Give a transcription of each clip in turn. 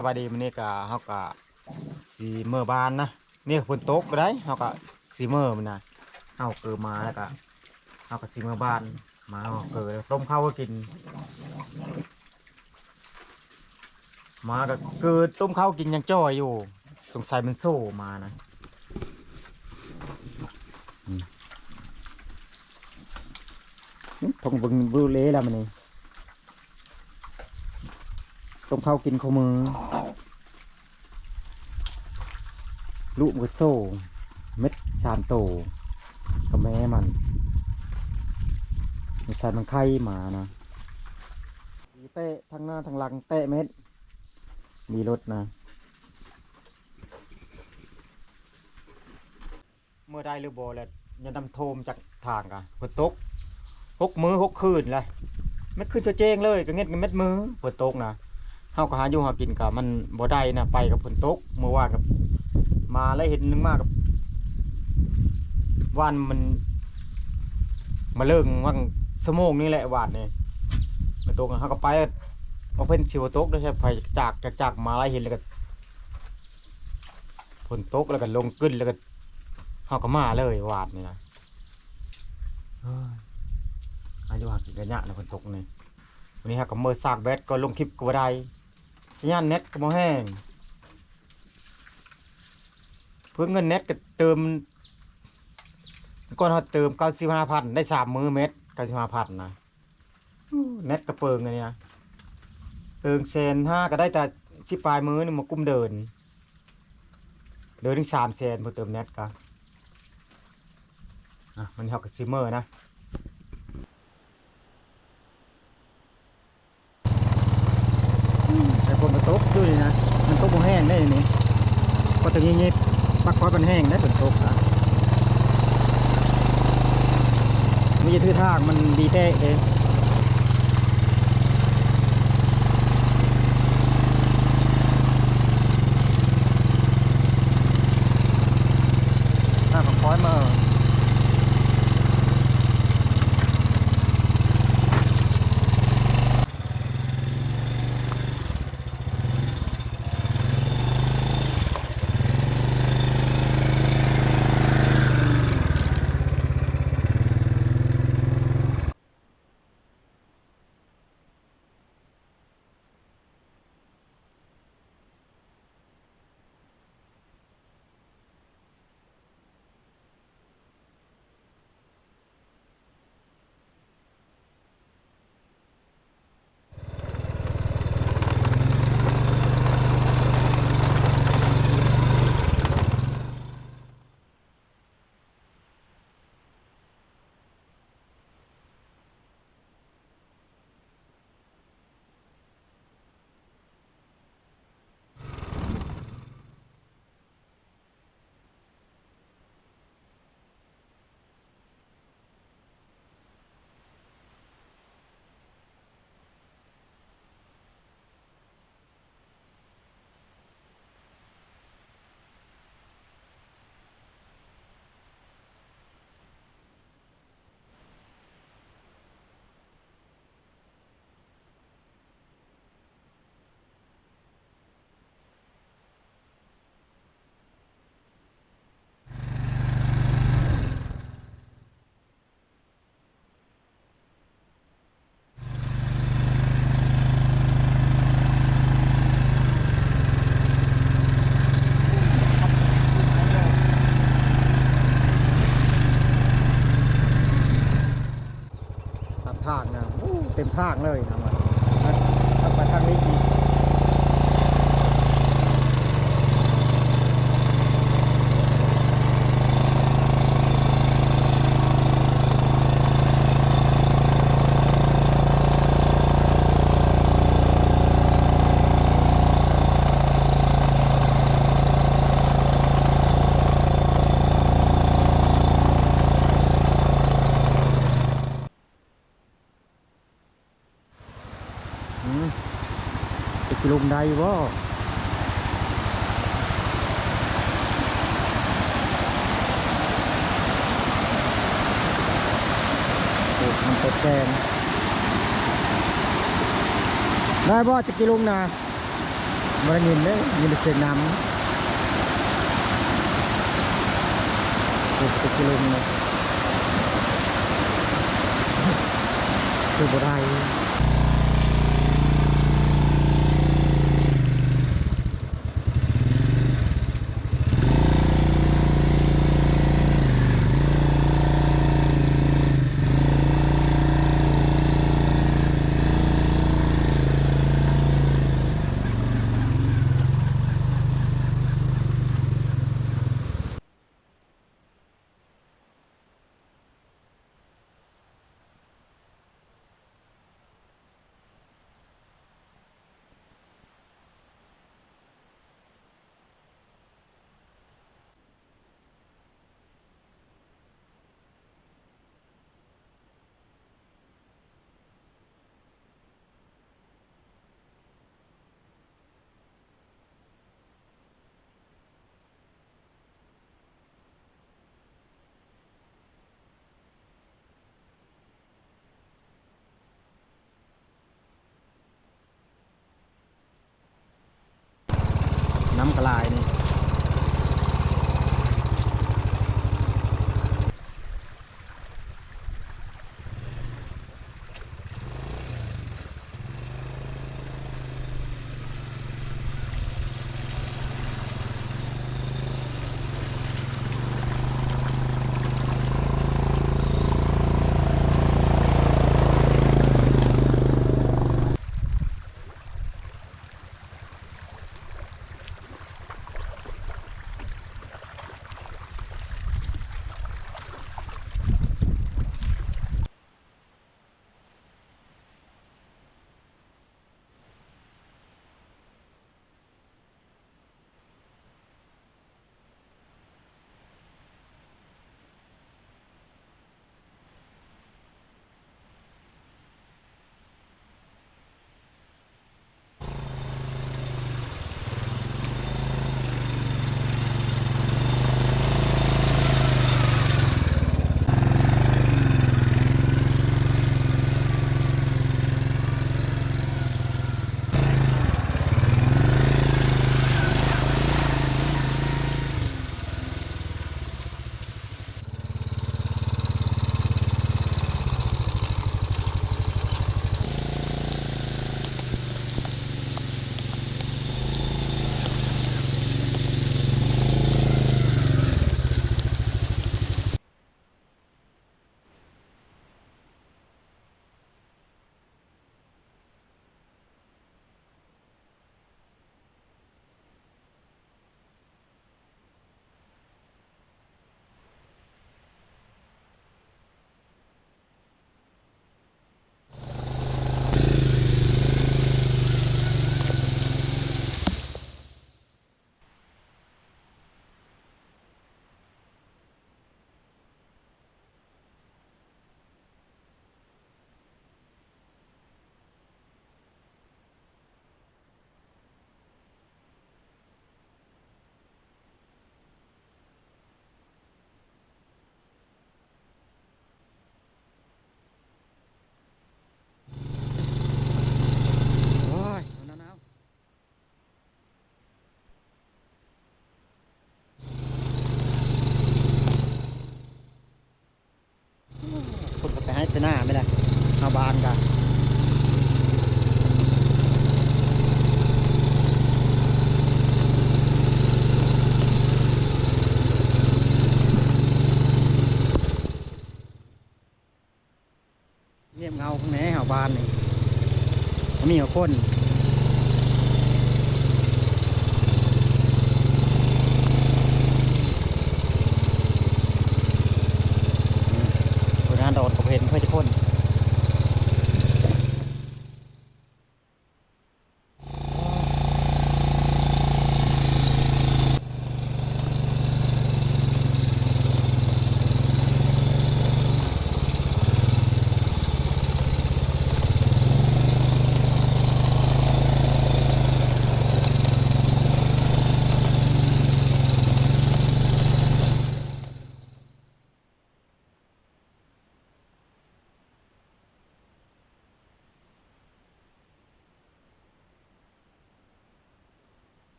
สวัสดีมื้อนี้ก็เฮาก็สิเมื่อบ้านนะนี่ฝนตกก็ได้เฮาก็สิเมื่อมันน่ะเฮาเกิดมาแล้วก็เฮาก็สิเมื่อบ้านมาเฮาเกิดต้มข้าวก็กินมาก็เกิดต้มข้าวกินยังจ้อยอยู่สงสัยมันโซ่มานะทงเบิ่งบูเล่แล้วมันนี่ต้มข้าวกินข้าวมือลูกมันโซ่เม็ด3 โตกับแม่มันใส่มันไข่หมานะเตะทางหน้าทางหลังเตะเม็ดมีรถนะเมื่อได้หรือบ่แล้วยันดำโทมจากทางกันฝนตก6 มื้อ 6 คืนเลยเม็ดคืนจะเจ้งเลยก็เงียบเม็ดมือฝนตกนะเฮาก็หาอยู่หากินกับมันบ่ได้นะไปกับฝนตกเมื่อวานกับมาแล้วเห็นนึงมากกับวันมันมาเลิกว่างชั่วโมงนี้แหละวาดนี่มาตกเฮาก็ไปเอาเพิ่นสิว่าตกได้ใช่ไฟจากมาแล้วเห็นแล้วก็ฝนตกแล้วก็ลงกึ้นแล้วก็เฮาก็มาเลยวาดนี่นะอายุหากินกันยะนะฝนตกนี่วันนี้เฮาก็มื้อซากแบตก็ลงคลิปก็บ่ได้สัญญาณเน็ตก็บ่แห้งเพิ่นเงินเน็ตก็เติมก่อนเฮาเติม 95,000 ได้3 มื้อเม็ด 95,000 นะเน็ตกระเปิงอันนี้นะเติง1,500,000ก็ได้แต่10ปลายมื้อนึงมากุมเดินถึง300,000บ่เติมเน็ตก็มันเฮาก็ซิเมอร์นะแต่ฝนก็ตกอยู่นี่นะมันตกบ่แห้งได้นี่ก็ตะงี้ๆปักคอยมันแห้งได้ฝนตกอ่ะมีทื่อทางมันดีแท้เด้ถ้าก็คอยมาทางนะเต็มทางเลยนะมันไปทางนี้ดีจะลงได้บ่มันตกแกงได้บ่จะกินลงนะ ไ บ่ได้ยินเด้ยินแต่เสียงน้ำคือกิโลนึงนะคือบ่ได้น้ำกระลายนี่ให้ไปหน้าไม่ได้เอาบานกันเงียบเงาข้างในเอาบานนี่มีหัวคนงานโดดกับเพนเพื่อจะพ่น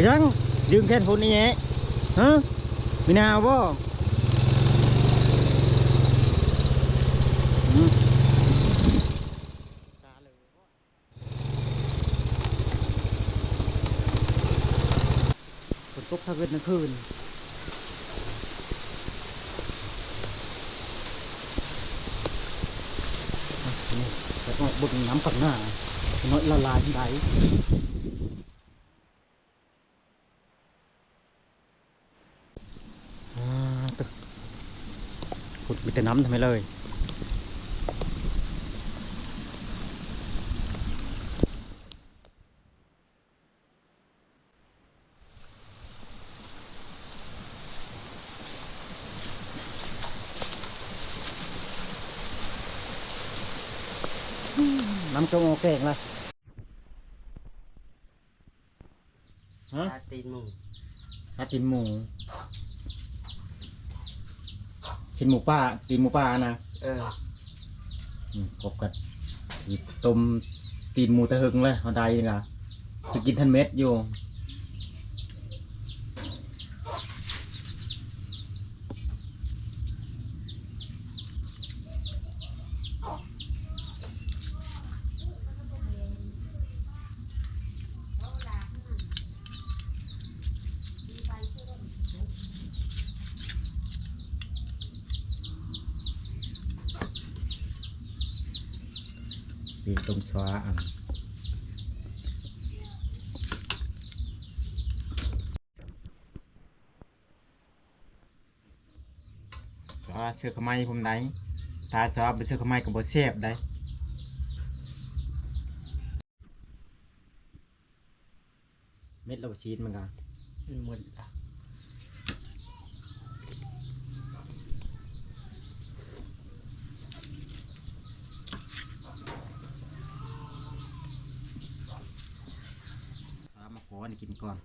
ยังยืมแค่คนนี้แหละฮะมีนาวบ่ฝนตกทั้งวันทั้งคืนนี่แต่ก็บึงน้ำปักหน้าน้อยละลายที่ไหนขุดมีแต่น้ำทำไมเลยน้ำจงโอเคงเลยฮะตีนหมูตีนหมูชิ้นหมูป้าตีนหมูป้านะกบกัดต้มตีนหมูตะหึงเลยเขาได้นะจะกินทันเม็ดอยู่ปีต้มสวาอันสวาเสื้อขมายผมได้ถ้าสวาเป็นเสื้อขมายกับบเซฟได้เม็ดเราชีสมันกันหมดมาขอนี่กินก่อน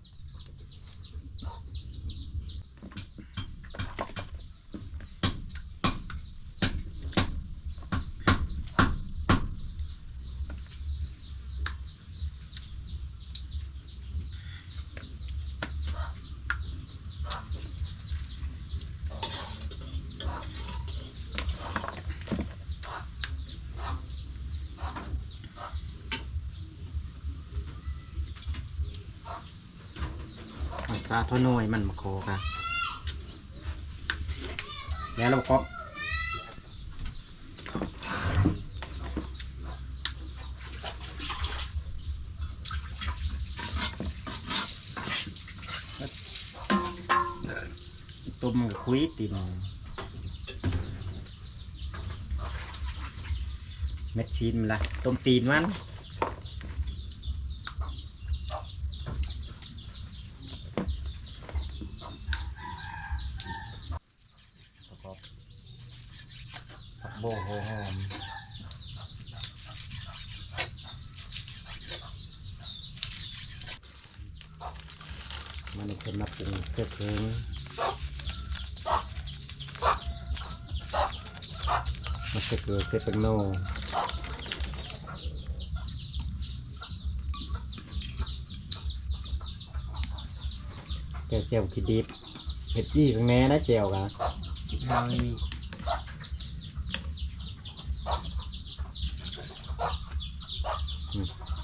ซาทน้อยมันมาโคกันแล้วเราก็ต้มคุยตีนเม็ดชีนมันละต้มตีนมันโบโหหอมมันเป็นมาปรุงเสร็จเองมันจะเกิดเซปังโนเจียวขี้ดิบเห็ดยี่ข้างแน่นะเจียวกันม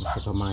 ันจะทำไม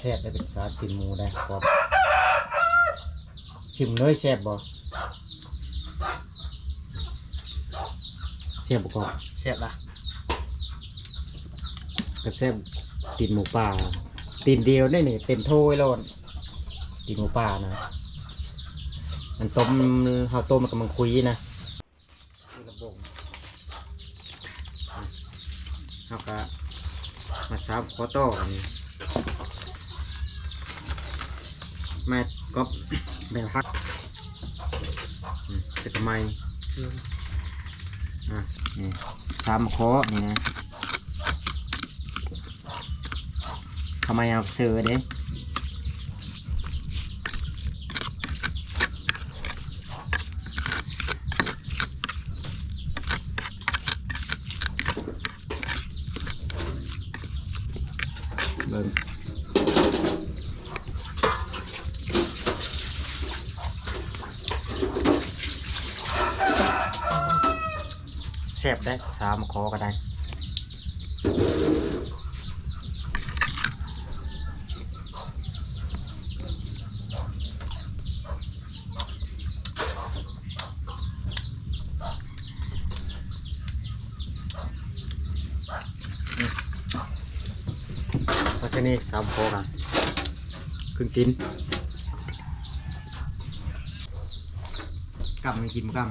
แซ่บได้เป็นซาตินหมูได้ครับชิมเลยแซ่บบ่แซ่บบ่ครับแซ่บละก็แซ่บตีนหมูป่าตีนเดียวได้นี่เต็มถ้วยแล้วตีนหมูป่านะมันต้มเขาต้มมันกำลังคุยนะเขาก็ มาซับโคโต้อันนี้แม่ก็แบ่งพักเสร็จไหมนี่สามโคนี่นะทำไมเอาเสือเด้เบิ่งแซ่บได้สามคอก็ได้เพราะฉะนี้สามคอกันขึ้นกินกำไม่กินกำ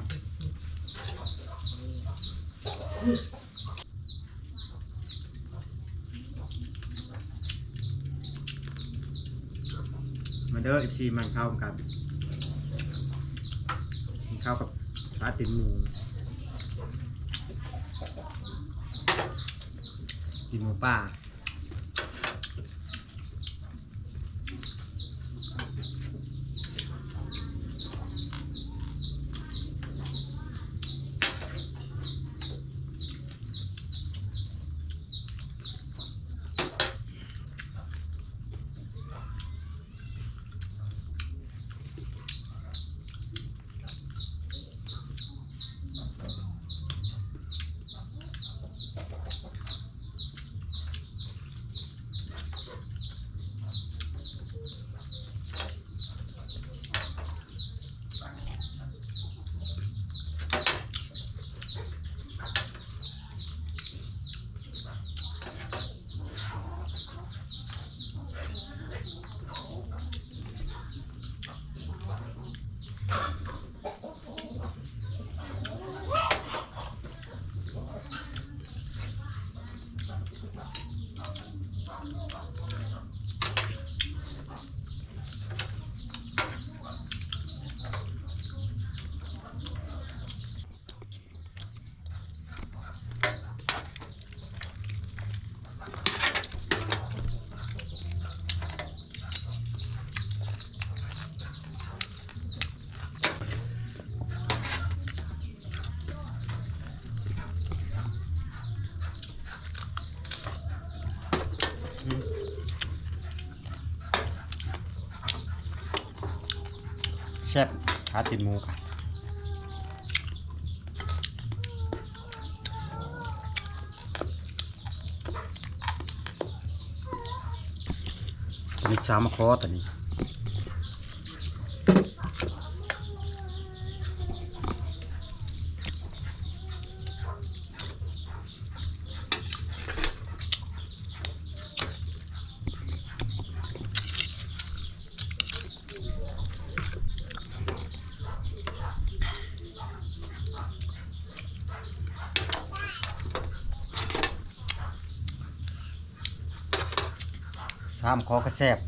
มาเด้อ14มันเข้ากันกินข้าวกับปลาติ่มหมูติ่มหมูป่าแซ่บขาติ่มหมูกันมีสามคอตัวนี้สามคอก็แซ่บ